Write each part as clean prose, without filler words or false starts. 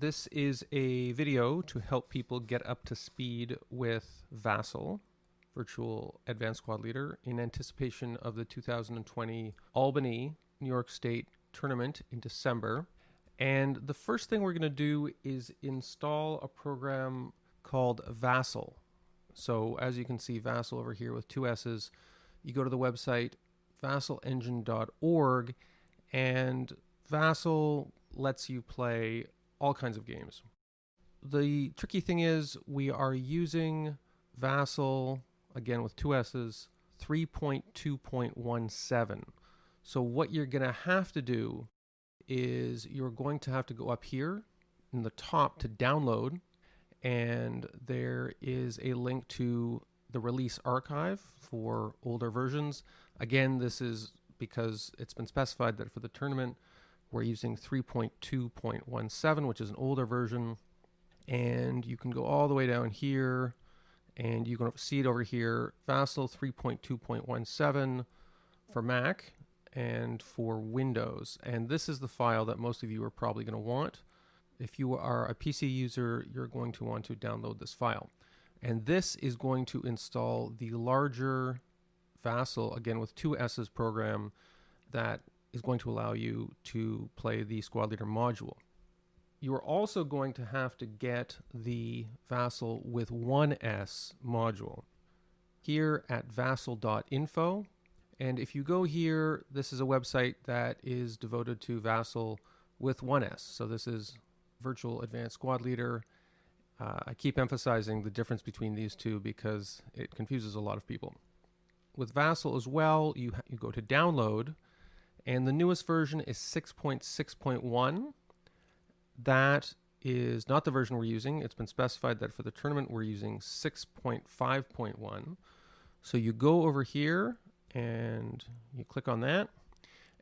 This is a video to help people get up to speed with VASL, Virtual Advanced Squad Leader, in anticipation of the 2020 Albany, New York State tournament in December. And the first thing we're going to do is install a program called VASL. So as you can see, VASL over here with two S's. You go to the website vaslengine.org, and VASL lets you play all kinds of games. The tricky thing is we are using VASL, again with two S's, 3.2.17. So what you're going to have to do is you're going to have to go up here in the top to download, and there is a link to the release archive for older versions. Again, this is because it's been specified that for the tournament we're using 3.2.17, which is an older version. And you can go all the way down here and you can see it over here, VASL 3.2.17 for Mac and for Windows. And this is the file that most of you are probably going to want. If you are a PC user, you're going to want to download this file. And this is going to install the larger VASL, again with two S's program, that is going to allow you to play the Squad Leader module. You are also going to have to get the VASL with one S module here at vasl.info. And if you go here, this is a website that is devoted to VASL with one S. So this is Virtual Advanced Squad Leader. I keep emphasizing the difference between these two because it confuses a lot of people. With VASL as well, you go to download, and the newest version is 6.6.1. That is not the version we're using. It's been specified that for the tournament we're using 6.5.1. So you go over here and you click on that.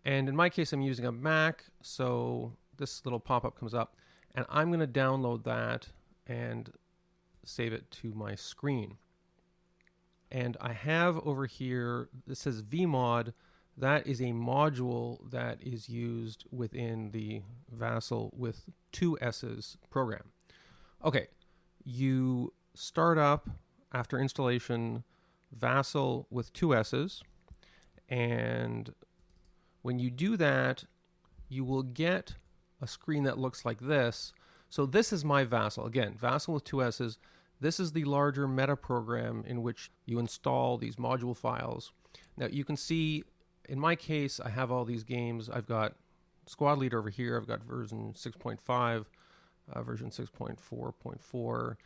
And in my case, I'm using a Mac, so this little pop-up comes up, and I'm going to download that and save it to my screen. And I have over here, this says vmod. That is a module that is used within the VASL with two S's program. Okay, you start up after installation VASL with two S's, and when you do that, you will get a screen that looks like this. So this is my VASL. Again, VASL with two S's. This is the larger meta program in which you install these module files. Now you can see, in my case, I have all these games. I've got Squad Leader over here. I've got version 6.5, version 6.4.4.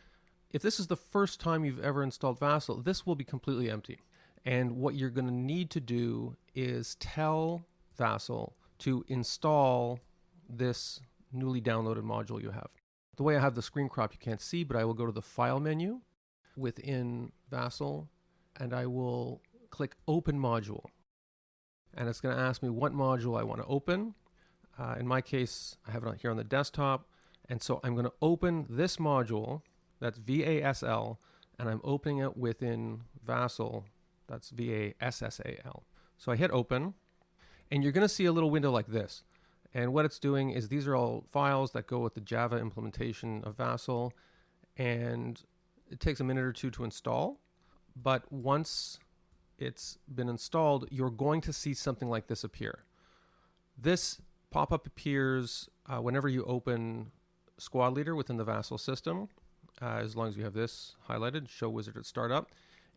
If this is the first time you've ever installed VASL, this will be completely empty. And what you're going to need to do is tell VASL to install this newly downloaded module you have. The way I have the screen crop you can't see, but I will go to the File menu within VASL, and I will click Open Module. And it's going to ask me what module I want to open. In my case, I have it here on the desktop. And so I'm going to open this module, that's VASL, and I'm opening it within VASL, that's VASSAL. So I hit Open, and you're going to see a little window like this. And what it's doing is these are all files that go with the Java implementation of VASL, and it takes a minute or two to install. But once it's been installed, you're going to see something like this appear. This pop-up appears whenever you open Squad Leader within the VASL system, as long as you have this highlighted, Show Wizard at Startup.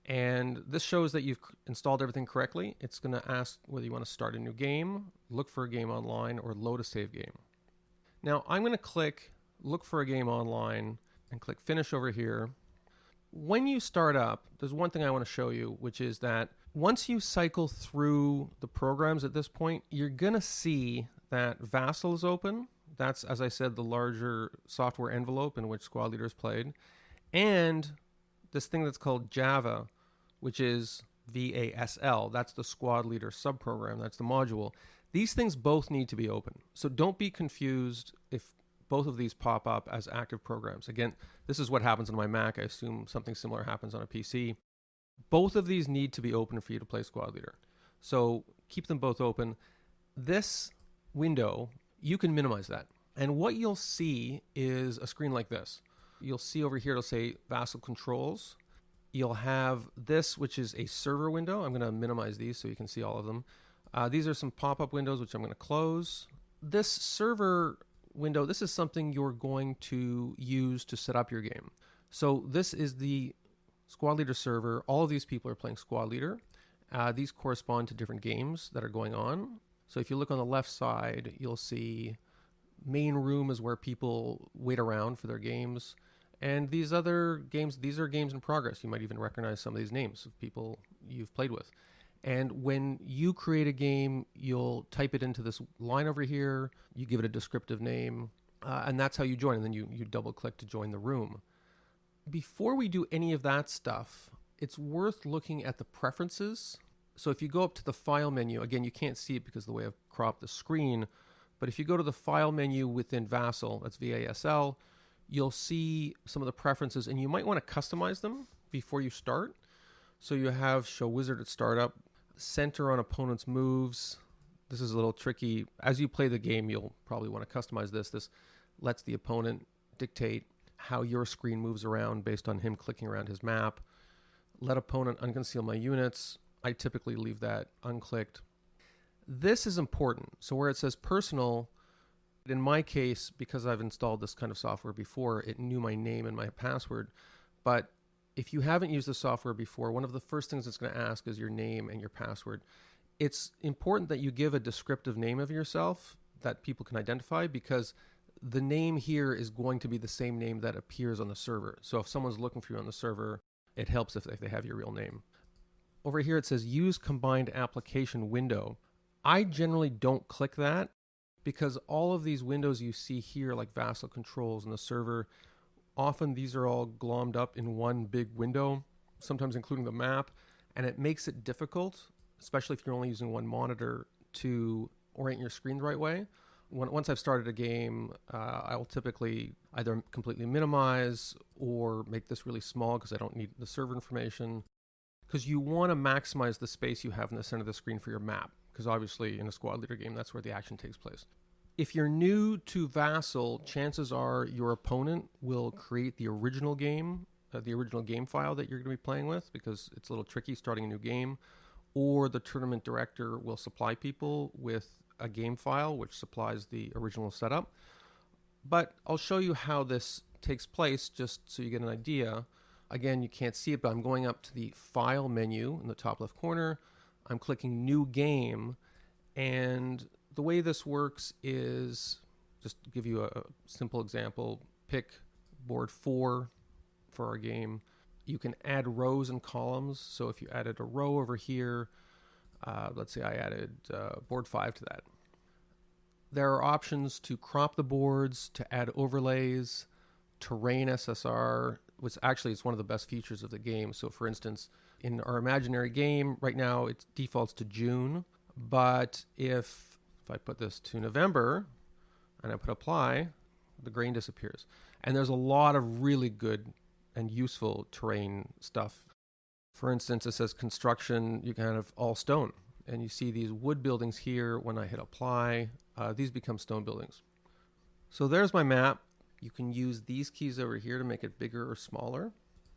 And this shows that you've installed everything correctly. It's going to ask whether you want to start a new game, look for a game online, or load a save game. Now I'm going to click Look for a Game Online and click Finish over here. When you start up, there's one thing I want to show you, which is that once you cycle through the programs at this point, you're going to see that VASL is open. That's, as I said, the larger software envelope in which Squad Leader is played. And this thing that's called Java, which is VASL, that's the Squad Leader subprogram, that's the module. These things both need to be open. So don't be confused if both of these pop up as active programs. Again, this is what happens on my Mac. I assume something similar happens on a PC. Both of these need to be open for you to play Squad Leader. So keep them both open. This window, you can minimize that. And what you'll see is a screen like this. You'll see over here, it'll say VASL controls. You'll have this, which is a server window. I'm going to minimize these so you can see all of them. These are some pop-up windows, which I'm going to close. This server window, this is something you're going to use to set up your game. So this is the squad leader server. All of these people are playing squad leader. These correspond to different games that are going on. So if you look on the left side, you'll see main room is where people wait around for their games. And these other games, these are games in progress. You might even recognize some of these names of people you've played with. And when you create a game, you'll type it into this line over here. You give it a descriptive name, and that's how you join. And then you double click to join the room. Before we do any of that stuff, it's worth looking at the preferences. So if you go up to the file menu, again, you can't see it because of the way I've cropped the screen, but if you go to the file menu within VASL, that's VASL, you'll see some of the preferences, and you might want to customize them before you start. So you have show wizard at startup, center on opponent's moves. This is a little tricky. As you play the game, you'll probably want to customize this. This lets the opponent dictate how your screen moves around based on him clicking around his map. Let opponent unconceal my units. I typically leave that unclicked. This is important. So where it says personal, in my case, because I've installed this kind of software before, it knew my name and my password. But if you haven't used the software before, one of the first things it's going to ask is your name and your password. It's important that you give a descriptive name of yourself that people can identify, because the name here is going to be the same name that appears on the server. So if someone's looking for you on the server, it helps if they have your real name. Over here it says use combined application window. I generally don't click that, because all of these windows you see here, like VASL controls and the server, often these are all glommed up in one big window, sometimes including the map, and it makes it difficult, especially if you're only using one monitor, to orient your screen the right way. Once I've started a game, I will typically either completely minimize or make this really small because I don't need the server information, because you want to maximize the space you have in the center of the screen for your map, because obviously in a squad leader game, that's where the action takes place. If you're new to VASL, chances are your opponent will create the original game file that you're going to be playing with, because it's a little tricky starting a new game, or the tournament director will supply people with a game file which supplies the original setup. But I'll show you how this takes place just so you get an idea. Again, you can't see it, but I'm going up to the file menu in the top left corner. I'm clicking new game, and the way this works is, just to give you a simple example, pick board 4 for our game. You can add rows and columns. So if you added a row over here, let's say I added board 5 to that. There are options to crop the boards, to add overlays, terrain SSR, which actually is one of the best features of the game. So for instance, in our imaginary game, right now it defaults to June, but if I put this to November and I put apply, the grain disappears. And there's a lot of really good and useful terrain stuff. For instance, it says construction, you can have all stone. And you see these wood buildings here. When I hit apply, these become stone buildings. So there's my map. You can use these keys over here to make it bigger or smaller.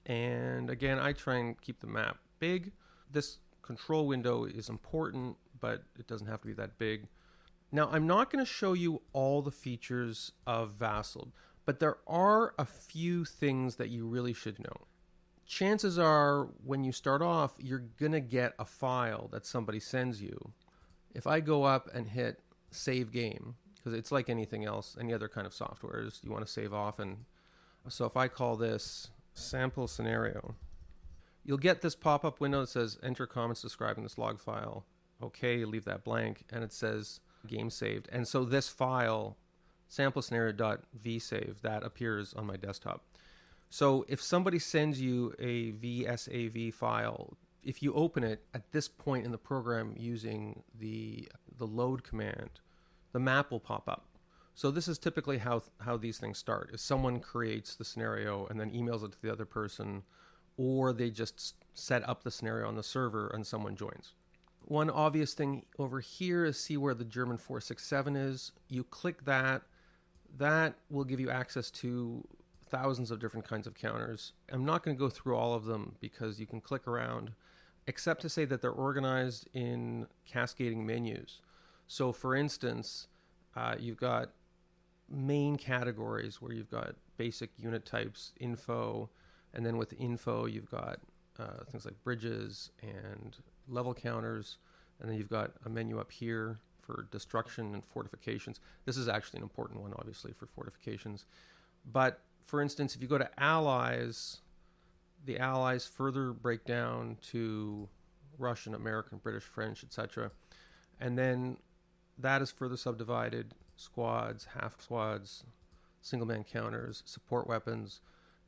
And again, I try and keep the map big. This control window is important, but it doesn't have to be that big. Now, I'm not going to show you all the features of VASL, but there are a few things that you really should know. Chances are, when you start off, you're going to get a file that somebody sends you. If I go up and hit save game, because it's like anything else, any other kind of software, is you want to save off. And so if I call this sample scenario, you'll get this pop-up window that says enter comments describing this log file. Okay, leave that blank, and it says game saved. And so this file, sample scenario.vsave, that appears on my desktop. So if somebody sends you a VSAV file, if you open it at this point in the program using the load command, the map will pop up. So this is typically how these things start, is someone creates the scenario and then emails it to the other person, or they just set up the scenario on the server and someone joins. One obvious thing over here is see where the German 467 is. You click that. That will give you access to thousands of different kinds of counters. I'm not going to go through all of them because you can click around, except to say that they're organized in cascading menus. So for instance, you've got main categories where you've got basic unit types, info, and then with info you've got things like bridges and level counters, and then you've got a menu up here for destruction and fortifications. This is actually an important one, obviously, for fortifications. But for instance, if you go to allies, the allies further break down to Russian, American, British, French, etc. And then that is further subdivided: squads, half squads, single man counters, support weapons.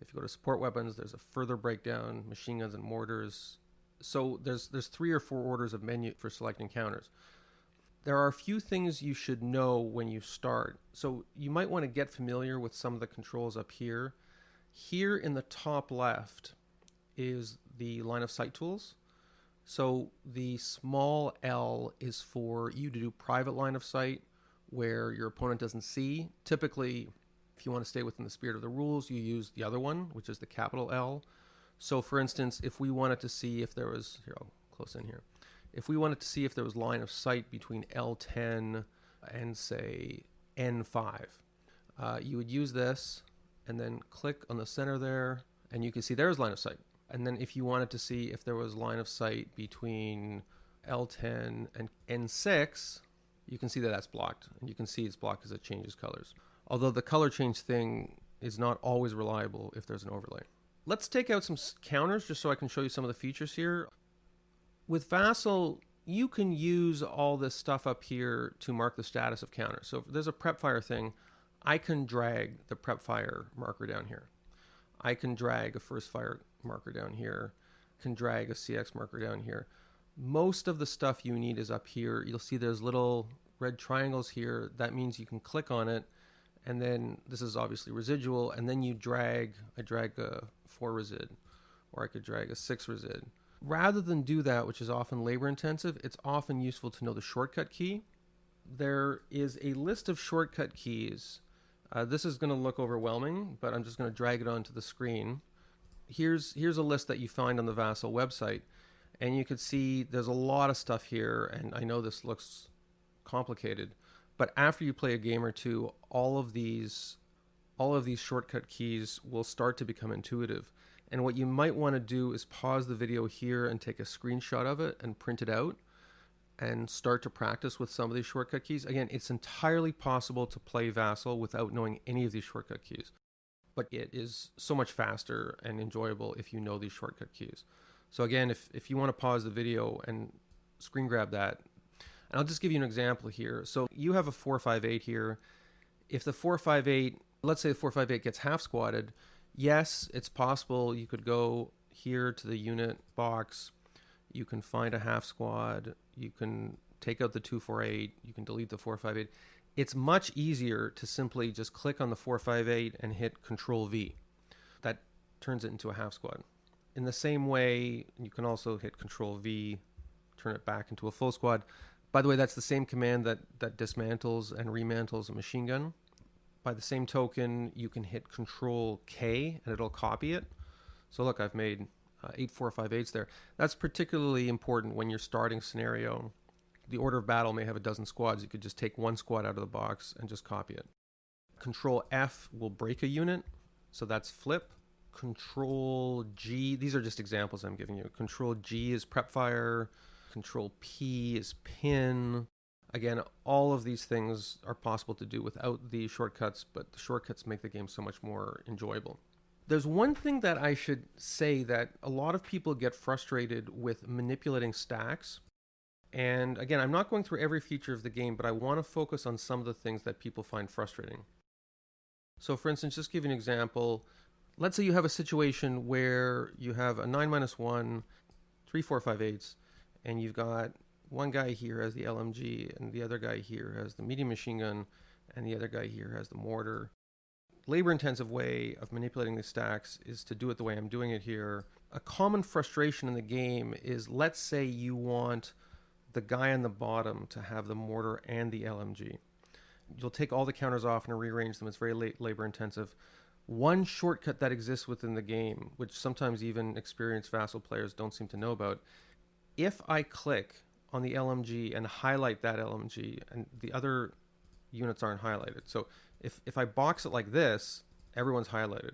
If you go to support weapons, there's a further breakdown: machine guns and mortars. So there's 3 or 4 orders of menu for selecting counters. There are a few things you should know when you start. So you might want to get familiar with some of the controls up here. Here in the top left is the line of sight tools. So the small L is for you to do private line of sight where your opponent doesn't see. Typically, if you want to stay within the spirit of the rules, you use the other one, which is the capital L. So for instance, if we wanted to see if there was, here, I'll close in here. If we wanted to see if there was line of sight between L10 and say N5, you would use this and then click on the center there, and you can see there's line of sight. And then if you wanted to see if there was line of sight between L10 and N6, you can see that that's blocked. And you can see it's blocked because it changes colors. Although the color change thing is not always reliable if there's an overlay. Let's take out some counters just so I can show you some of the features here. With VASL, you can use all this stuff up here to mark the status of counters. So if there's a prep fire thing, I can drag the prep fire marker down here. I can drag a first fire marker down here. I can drag a CX marker down here. Most of the stuff you need is up here. You'll see there's little red triangles here. That means you can click on it, and then this is obviously residual, and then you drag, I drag a 4 resid, or I could drag a 6 resid. Rather than do that, which is often labor intensive, it's often useful to know the shortcut key. There is a list of shortcut keys. This is going to look overwhelming, but I'm just going to drag it onto the screen. Here's a list that you find on the VASL website, and you can see there's a lot of stuff here, and I know this looks complicated, but after you play a game or two, all of these shortcut keys will start to become intuitive. And what you might want to do is pause the video here and take a screenshot of it and print it out and start to practice with some of these shortcut keys. Again, it's entirely possible to play VASL without knowing any of these shortcut keys, but it is so much faster and enjoyable if you know these shortcut keys. So again, if you want to pause the video and screen grab that, and I'll just give you an example here. So you have a 458 here. If the 458, let's say the 458 gets half squatted, yes, it's possible you could go here to the unit box, you can find a half squad, you can take out the 248, you can delete the 458. It's much easier to simply just click on the 458 and hit Control V. That turns it into a half squad. In the same way, you can also hit Control V, turn it back into a full squad. By the way, that's the same command that dismantles and remantles a machine gun. By the same token, you can hit Control K and it'll copy it. So look, I've made 8 458s there. That's particularly important when you're starting scenario. The order of battle may have a dozen squads. You could just take one squad out of the box and just copy it. Control F will break a unit, so that's flip. Control G, these are just examples I'm giving you. Control G is prep fire. Control P is pin. Again, all of these things are possible to do without the shortcuts, but the shortcuts make the game so much more enjoyable. There's one thing that I should say that a lot of people get frustrated with manipulating stacks. And again, I'm not going through every feature of the game, but I want to focus on some of the things that people find frustrating. So for instance, just give you an example. Let's say you have a situation where you have a 9-1, 3 458s, and you've got one guy here has the LMG, and the other guy here has the medium machine gun, and the other guy here has the mortar. Labor-intensive way of manipulating the stacks is to do it the way I'm doing it here. A common frustration in the game is, let's say you want the guy on the bottom to have the mortar and the LMG. You'll take all the counters off and rearrange them. It's very labor intensive. One shortcut that exists within the game, which sometimes even experienced VASL players don't seem to know about, if I click on the LMG and highlight that LMG and the other units aren't highlighted. So if I box it like this, everyone's highlighted.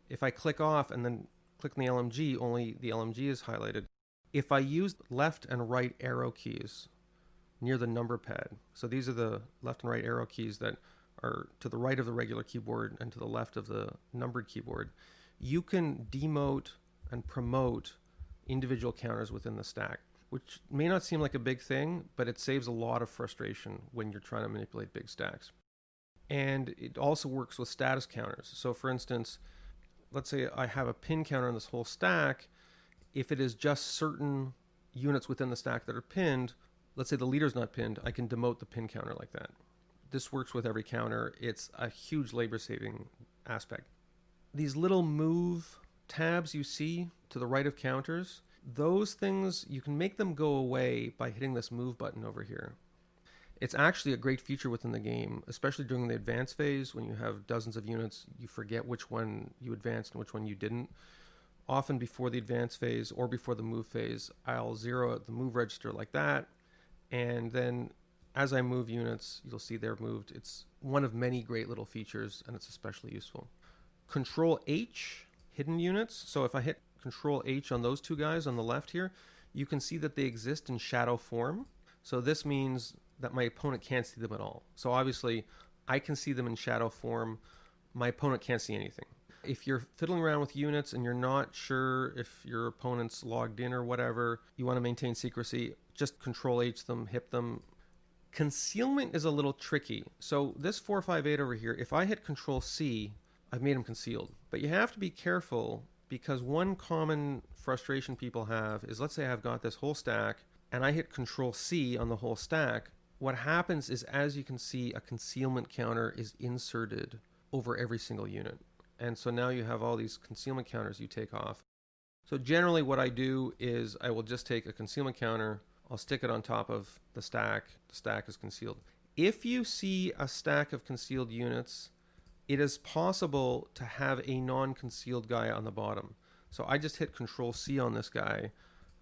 If I click off and then click on the LMG, only the LMG is highlighted. If I use left and right arrow keys near the number pad, so these are the left and right arrow keys that are to the right of the regular keyboard and to the left of the numbered keyboard, you can demote and promote individual counters within the stack, which may not seem like a big thing, but it saves a lot of frustration when you're trying to manipulate big stacks. And it also works with status counters. So for instance, let's say I have a pin counter on this whole stack. If it is just certain units within the stack that are pinned, let's say the leader's not pinned, I can demote the pin counter like that. This works with every counter. It's a huge labor-saving aspect. These little move tabs you see to the right of counters, those things, you can make them go away by hitting this move button over here. It's actually a great feature within the game, especially during the advance phase when you have dozens of units, you forget which one you advanced and which one you didn't. Often before the advance phase or before the move phase, I'll zero out the move register like that. And then as I move units, you'll see they're moved. It's one of many great little features, and it's especially useful. Control H, hidden units. So if I hit Control H on those two guys on the left here, you can see that they exist in shadow form. So this means that my opponent can't see them at all. So obviously, I can see them in shadow form. My opponent can't see anything. If you're fiddling around with units and you're not sure if your opponent's logged in or whatever, you want to maintain secrecy, just Control H them, hit them. Concealment is a little tricky. So this 458 over here, if I hit Control C, I've made them concealed. But you have to be careful because one common frustration people have is, let's say I've got this whole stack and I hit Control C on the whole stack. What happens is, as you can see, a concealment counter is inserted over every single unit. And so now you have all these concealment counters you take off. So generally what I do is I will just take a concealment counter, I'll stick it on top of the stack is concealed. If you see a stack of concealed units, it is possible to have a non-concealed guy on the bottom. So I just hit Control C on this guy,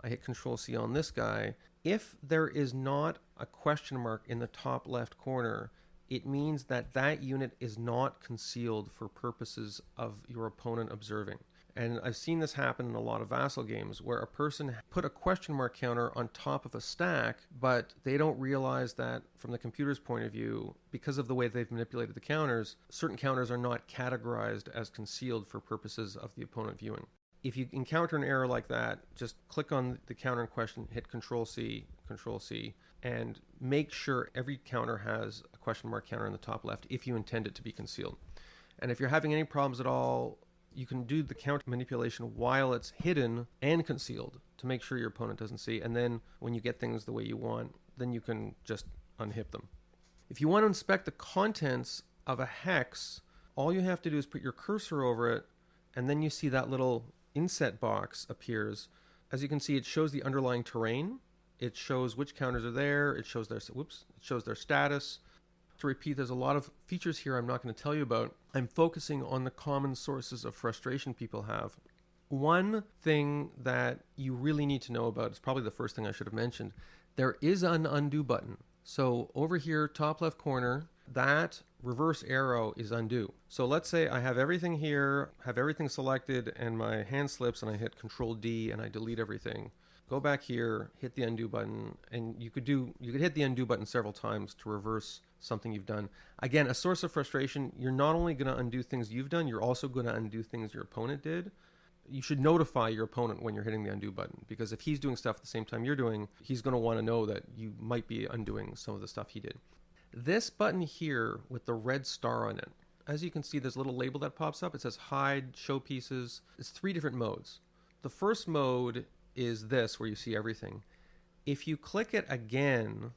I hit Control C on this guy. If there is not a question mark in the top left corner, it means that that unit is not concealed for purposes of your opponent observing. And I've seen this happen in a lot of VASL games where a person put a question mark counter on top of a stack, but they don't realize that from the computer's point of view, because of the way they've manipulated the counters, certain counters are not categorized as concealed for purposes of the opponent viewing. If you encounter an error like that, just click on the counter in question, hit Control C, and make sure every counter has a question mark counter in the top left if you intend it to be concealed. And if you're having any problems at all, you can do the counter manipulation while it's hidden and concealed to make sure your opponent doesn't see. And then when you get things the way you want, then you can just unhip them. If you want to inspect the contents of a hex, all you have to do is put your cursor over it, and then you see that little inset box appears. As you can see, it shows the underlying terrain. It shows which counters are there. It shows their status. To repeat, there's a lot of features here I'm not going to tell you about. I'm focusing on the common sources of frustration people have. One thing that you really need to know about is probably the first thing I should have mentioned. There is an undo button. So over here, top left corner, that reverse arrow is undo. So let's say I have everything here, have everything selected, and my hand slips and I hit Control D and I delete everything. Go back here, hit the undo button, and you could hit the undo button several times to reverse something you've done. Again, a source of frustration, you're not only going to undo things you've done, you're also going to undo things your opponent did. You should notify your opponent when you're hitting the undo button, because if he's doing stuff at the same time you're doing, he's going to want to know that you might be undoing some of the stuff he did. This button here with the red star on it, as you can see, there's a little label that pops up. It says hide, show pieces. It's 3 different modes. The first mode is this, where you see everything. If you click it again,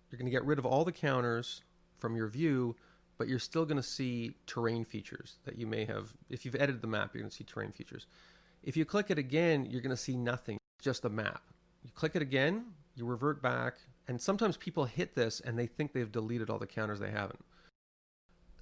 you're going to get rid of all the counters from your view, but you're still going to see terrain features that you may have. If you've edited the map, you're going to see terrain features. If you click it again, you're going to see nothing, just a map. You click it again, you revert back, and sometimes people hit this and they think they've deleted all the counters they haven't.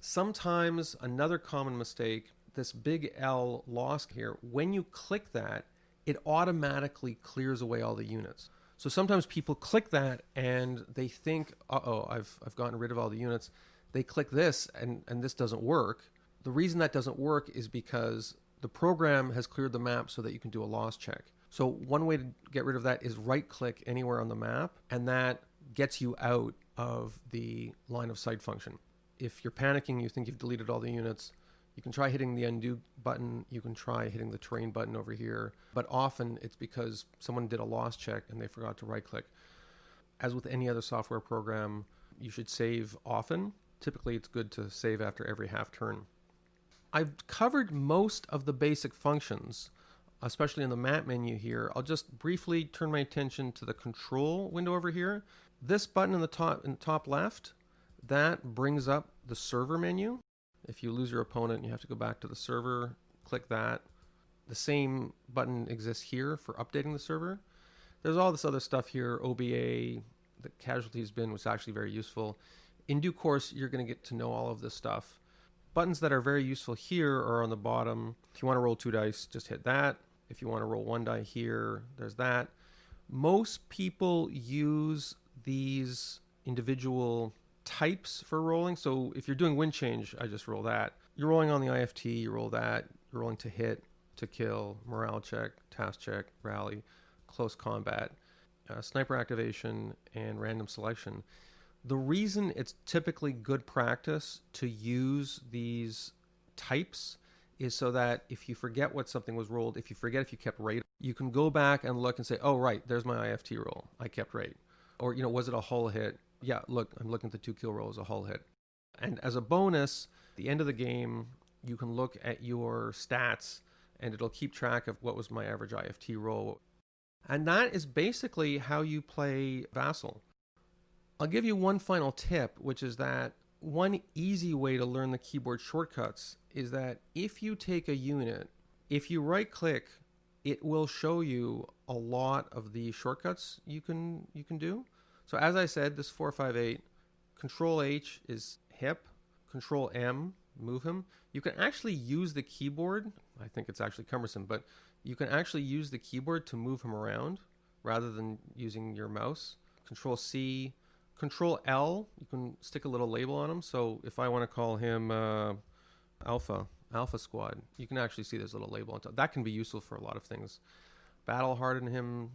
Sometimes another common mistake, this big L lost here, when you click that, it automatically clears away all the units. So sometimes people click that and they think, uh-oh, I've gotten rid of all the units. They click this and this doesn't work. The reason that doesn't work is because the program has cleared the map so that you can do a loss check. So one way to get rid of that is right click anywhere on the map, and that gets you out of the line of sight function. If you're panicking, you think you've deleted all the units, you can try hitting the undo button, you can try hitting the terrain button over here, but often it's because someone did a loss check and they forgot to right click. As with any other software program, you should save often. Typically it's good to save after every half turn. I've covered most of the basic functions, especially in the map menu here. I'll just briefly turn my attention to the control window over here. This button in the top left, that brings up the server menu. If you lose your opponent, you have to go back to the server, click that. The same button exists here for updating the server. There's all this other stuff here, OBA, the casualties bin, which is actually very useful. In due course, you're going to get to know all of this stuff. Buttons that are very useful here are on the bottom. If you want to roll 2 dice, just hit that. If you want to roll 1 die here, there's that. Most people use these individual types for rolling. So if you're doing wind change, I just roll that. You're rolling on the IFT, you roll that. You're rolling to hit, to kill, morale check, task check, rally, close combat, sniper activation, and random selection. The reason it's typically good practice to use these types is so that if you forget what something was rolled, if you forget if you kept rate, you can go back and look and say, oh, right, there's my IFT roll. I kept rate. Or, was it a hull hit? Yeah, look, I'm looking at the 2 kill roll as a hull hit. And as a bonus, at the end of the game, you can look at your stats and it'll keep track of what was my average IFT roll. And that is basically how you play VASL. I'll give you one final tip, which is that one easy way to learn the keyboard shortcuts is that if you take a unit, if you right click, it will show you a lot of the shortcuts you can do. So as I said, this 458, Control H is hip, Control M, move him. You can actually use the keyboard. I think it's actually cumbersome, but you can actually use the keyboard to move him around rather than using your mouse. Control C, Control L, you can stick a little label on him. So if I want to call him Alpha Squad, you can actually see there's a little label on top. That can be useful for a lot of things. Battle harden him,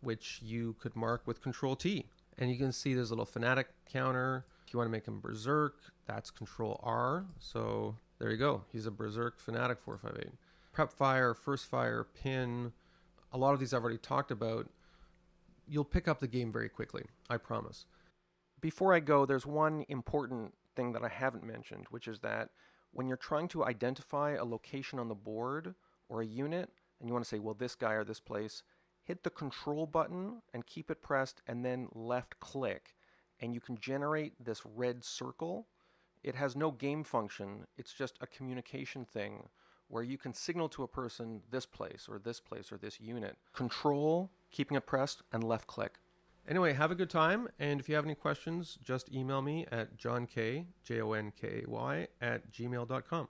which you could mark with Control T. And you can see there's a little fanatic counter. If you want to make him berserk, that's Control R. So there you go. He's a berserk fanatic 458. Prep fire, first fire, pin. A lot of these I've already talked about. You'll pick up the game very quickly, I promise. Before I go, there's one important thing that I haven't mentioned, which is that when you're trying to identify a location on the board or a unit, and you want to say, well, this guy or this place, hit the control button and keep it pressed and then left click. And you can generate this red circle. It has no game function. It's just a communication thing where you can signal to a person this place or this place or this unit. Control, keeping it pressed, and left click. Anyway, have a good time. And if you have any questions, just email me at jonkay, JONKAY, @gmail.com.